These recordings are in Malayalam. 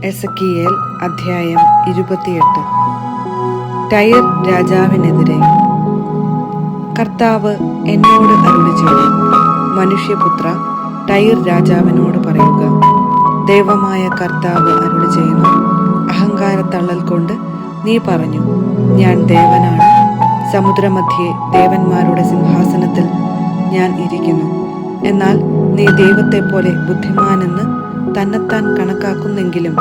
എസെക്കിയേൽ അധ്യായം 28. ടയർ രാജാവിനെതിരെ. കർത്താവ് എന്നോട് അരുളിച്ചെയ്തു, മനുഷ്യപുത്ര, ടയർ രാജാവിനോട് പറയുക, ദൈവമായ കർത്താവ് അരുളിച്ചെയ്യുന്നു, അഹങ്കാരത്തള്ളൽ കൊണ്ട് നീ പറഞ്ഞു, ഞാൻ ദേവനാണ്, സമുദ്രമധ്യേ ദേവന്മാരുടെ സിംഹാസനത്തിൽ ഞാൻ ഇരിക്കുന്നു. എന്നാൽ നീ ദൈവത്തെപ്പോലെ ബുദ്ധിമാനെന്ന് തന്നെത്താൻ കണക്കാക്കുന്നെങ്കിലും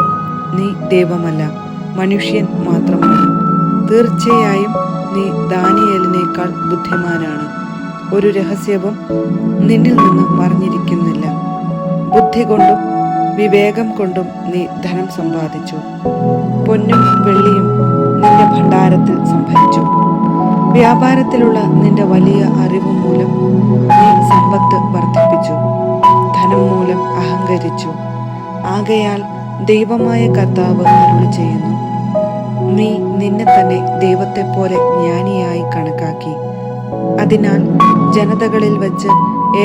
നീ ദൈവമല്ല, മനുഷ്യൻ മാത്രമാണ്. തീർച്ചയായും നീ ദാനിയേലിനേക്കാൾ ബുദ്ധിമാനാണ്. ഒരു രഹസ്യവും നിന്നിൽ നിന്ന് മറിഞ്ഞിരിക്കുന്നില്ല. ബുദ്ധി കൊണ്ടും വിവേകം കൊണ്ടും നീ ധനം സമ്പാദിച്ചു. പൊന്നും വെള്ളിയും നിന്റെ ഭണ്ഡാരത്തിൽ സംഭരിച്ചു. വ്യാപാരത്തിലുള്ള നിന്റെ വലിയ അറിവ് മൂലം നീ സമ്പത്ത് വർദ്ധിപ്പിച്ചു. ധനം മൂലം അഹങ്കരിച്ചു. ആകയാൽ ദൈവമായ കർത്താവ് അരുളിച്ചെയ്യുന്നു, നീ നിന്നെ തന്നെ ദൈവത്തെപ്പോലെ ജ്ഞാനിയായി കണക്കാക്കി. അതിനാൽ ജനതകളിൽ വച്ച്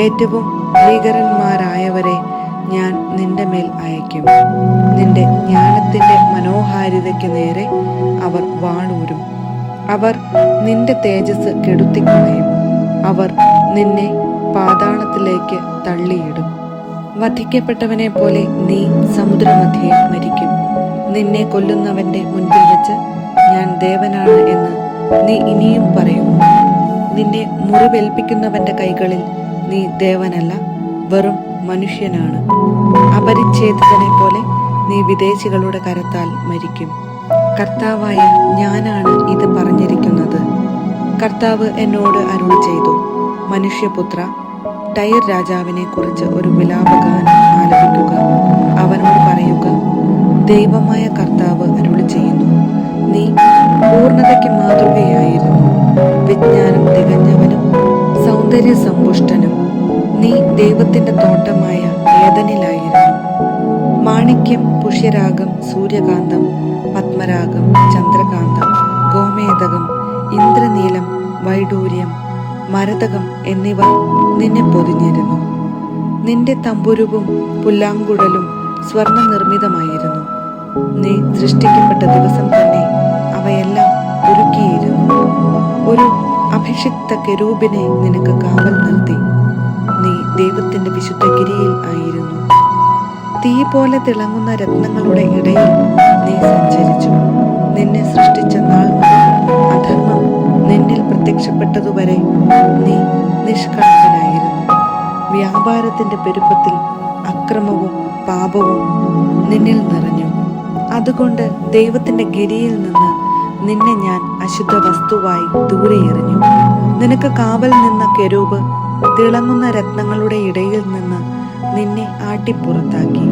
ഏറ്റവും ഭീകരന്മാരായവരെ ഞാൻ നിന്റെ മേൽ അയക്കും. നിന്റെ ജ്ഞാനത്തിന്റെ മനോഹാരിതയ്ക്ക് നേരെ അവർ വാളൂരും. അവർ നിന്റെ തേജസ് കെടുത്തിക്കളയും. അവർ നിന്നെ പാതാളത്തിലേക്ക് തള്ളിയിടും. വധിക്കപ്പെട്ടവനെ പോലെ നീ സമുദ്രമധ്യേ മരിക്കും. നിന്നെ കൊല്ലുന്നവന്റെ മുൻപിൽ വെച്ച് ഞാൻ ദേവനാണ് എന്ന് നീ ഇനിയും പറയുമോ? നിന്നെ മുറിവേൽപ്പിക്കുന്നവന്റെ കൈകളിൽ നീ ദേവനല്ല, വെറും മനുഷ്യനാണ്. അപരിച്ഛേദിതനെ പോലെ നീ വിദേശികളുടെ കരത്താൽ മരിക്കും. കർത്താവായ ഞാനാണ് ഇത് പറഞ്ഞിരിക്കുന്നത്. കർത്താവ് എന്നോട് അരുളിച്ചെയ്തു, മനുഷ്യപുത്ര, ടയർ രാജാവിനെ കുറിച്ച് ഒരു വിലാപഗാനം ആലപിക്കുക. അവനോട് പറയുക, ദൈവമായ കർത്താവ് അരുളിച്ചെയ്യുന്നു, നീ പൂർണ്ണതയ്ക്ക് മാതൃകയായിരുന്നു, വിജ്ഞാനം തികഞ്ഞവനും സൗന്ദര്യ സമ്പുഷ്ടനും. നീ ദൈവത്തിന്റെ തോട്ടമായ ഏദനിലായിരുന്നു. മാണിക്യം, പുഷ്യരാഗം, സൂര്യകാന്തം, പത്മരാഗം, ചന്ദ്രകാന്തം, ഗോമേതകം, ഇന്ദ്രനീലം, വൈഡൂര്യം, മരതകം എന്നിവ നിന്നെ പൊതിഞ്ഞിരുന്നു. നിന്റെ തമ്പുരുവും പുല്ലാങ്കുഴലും സ്വർണ്ണ നിർമ്മിതമായിരുന്നു. നീ സൃഷ്ടിക്കപ്പെട്ട ദിവസം തന്നെ അവയെല്ലാം ഒരുക്കിയിരുന്നു. ഒരു അഭിഷിക്ത കെരൂബിനെ നിനക്ക് കാവൽ നിർത്തി. നീ ദൈവത്തിന്റെ വിശുദ്ധഗിരിയിൽ ആയിരുന്നു. തീ പോലെ തിളങ്ങുന്ന രത്നങ്ങളുടെ ഇടയിൽ നീ സഞ്ചരിച്ചു. നിന്നെ സൃഷ്ടിച്ച നാൾ മുതൽ അധർമ്മം നിന്നിൽ പ്രത്യക്ഷപ്പെട്ടതുവരെ നീ നിഷ്കളങ്കനായിരുന്നു. വ്യാപാരത്തിന്റെ പെരുപ്പത്തിൽ അക്രമവും പാപവും നിന്നിൽ നിറഞ്ഞു. അതുകൊണ്ട് ദൈവത്തിന്റെ ഗിരിയിൽ നിന്ന് നിന്നെ ഞാൻ അശുദ്ധ വസ്തുവായി ദൂരെ എറിഞ്ഞു. നിനക്ക് കാവൽ നിന്ന കെരൂബ് തിളങ്ങുന്ന രത്നങ്ങളുടെ ഇടയിൽ നിന്ന് നിന്നെ ആട്ടിപ്പുറത്താക്കി.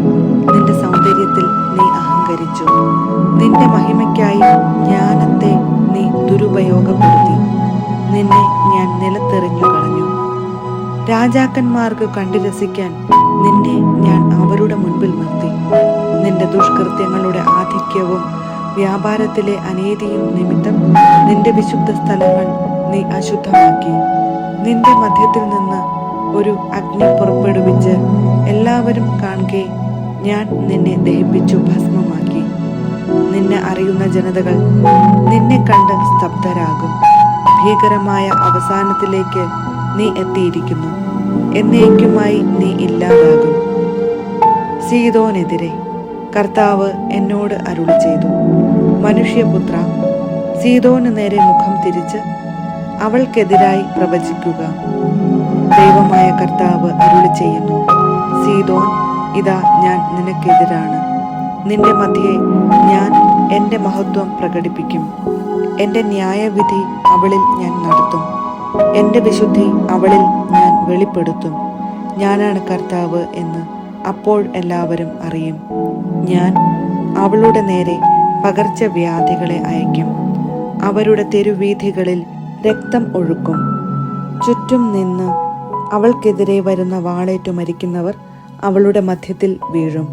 നിന്റെ സൗന്ദര്യത്തിൽ നീ അഹങ്കരിച്ചു. നിന്റെ മഹിമയ്ക്കായി ജ്ഞാനത്തെ നീ ദുരുപയോഗപ്പെടുത്തി. നിന്നെ ഞാൻ നിലത്തെറിഞ്ഞു കളഞ്ഞു. രാജാക്കന്മാർക്ക് കണ്ടു രസിക്കാൻ നിന്നെ ഞാൻ അവരുടെ മുൻപിൽ നിർത്തി. നിന്റെ ദുഷ്കൃത്യങ്ങളുടെ ആധിക്യവും വ്യാപാരത്തിലെ അനീതിയും നിമിത്തം നിന്റെ വിശുദ്ധ സ്ഥലങ്ങൾ നീ അശുദ്ധമാക്കി. നിന്റെ മധ്യത്തിൽ നിന്ന് ഒരു അഗ്നി പുറപ്പെടുവിച്ച് എല്ലാവരും കാണുകെ ഞാൻ നിന്നെ ദഹിപ്പിച്ചു ഭസ്മമാക്കി. നിന്നെ അറിയുന്ന ജനതകൾ നിന്നെ കണ്ട് സ്തബ്ധരാകും. ഭീകരമായ അവസാനത്തിലേക്ക് നീ എത്തിയിരിക്കുന്നു. എന്നേക്കുമായി നീ ഇല്ലാതാകും. സീദോനെതിരെ. കർത്താവ് എന്നോട് അരുളിച്ചെയ്തു, മനുഷ്യപുത്ര, സീദോന് നേരെ മുഖം തിരിച്ച് അവൾക്കെതിരായി പ്രവചിക്കുക. ദൈവമായ കർത്താവ് അരുളിച്ചെയ്യുന്നു, സീദോൻ, ഇതാ ഞാൻ നിനക്കെതിരാണ്. നിന്റെ മധ്യേ ഞാൻ എൻ്റെ മഹത്വം പ്രകടിപ്പിക്കും. എൻ്റെ ന്യായവിധി അവളിൽ ഞാൻ നടത്തും. എൻ്റെ വിശുദ്ധി അവളിൽ ഞാൻ വെളിപ്പെടുത്തും. ഞാനാണ് കർത്താവ് എന്ന് അപ്പോൾ എല്ലാവരും അറിയും. ഞാൻ അവളുടെ നേരെ പകർച്ചവ്യാധികളെ അയക്കും. അവരുടെ തെരുവീഥികളിൽ രക്തം ഒഴുക്കും. ചുറ്റും നിന്ന് അവൾക്കെതിരെ വരുന്ന വാളേറ്റു മരിക്കുന്നവർ അവളുടെ മധ്യത്തിൽ വീഴും.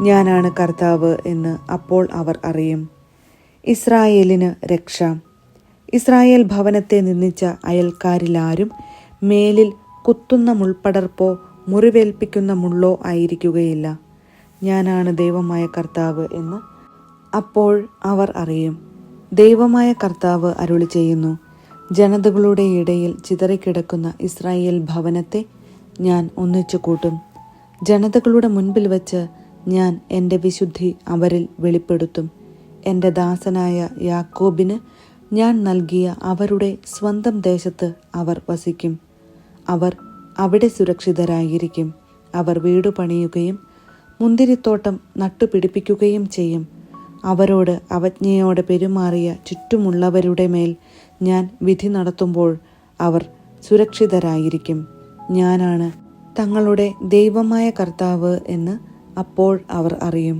ഞാനാണ് കർത്താവ് എന്ന് അപ്പോൾ അവർ അറിയും. ഇസ്രായേലിന് രക്ഷ. ഇസ്രായേൽ ഭവനത്തെ നിന്ദിച്ച അയൽക്കാരിലാരും മേലിൽ കുത്തുന്ന മുൾപ്പടർപ്പോ മുറിവേൽപ്പിക്കുന്ന മുള്ളോ ആയിരിക്കുകയില്ല. ഞാനാണ് ദൈവമായ കർത്താവ് എന്ന് അപ്പോൾ അവർ അറിയും. ദൈവമായ കർത്താവ് അരുളി ചെയ്യുന്നു, ജനതകളുടെ ഇടയിൽ ചിതറിക്കിടക്കുന്ന ഇസ്രായേൽ ഭവനത്തെ ഞാൻ ഒന്നിച്ചു കൂട്ടും. ജനതകളുടെ മുൻപിൽ വച്ച് ഞാൻ എൻ്റെ വിശുദ്ധി അവരിൽ വെളിപ്പെടുത്തും. എൻ്റെ ദാസനായ യാക്കോബിന് ഞാൻ നൽകിയ അവരുടെ സ്വന്തം ദേശത്ത് അവർ വസിക്കും. അവർ അവിടെ സുരക്ഷിതരായിരിക്കും. അവർ വീട് പണിയുകയും മുന്തിരിത്തോട്ടം നട്ടുപിടിപ്പിക്കുകയും ചെയ്യും. അവരോട് അവജ്ഞയോടെ പെരുമാറിയ ചുറ്റുമുള്ളവരുടെ മേൽ ഞാൻ വിധി നടത്തുമ്പോൾ അവർ സുരക്ഷിതരായിരിക്കും. ഞാനാണ് തങ്ങളുടെ ദൈവമായ കർത്താവ് എന്ന് അപ്പോൾ അവർ അറിയും.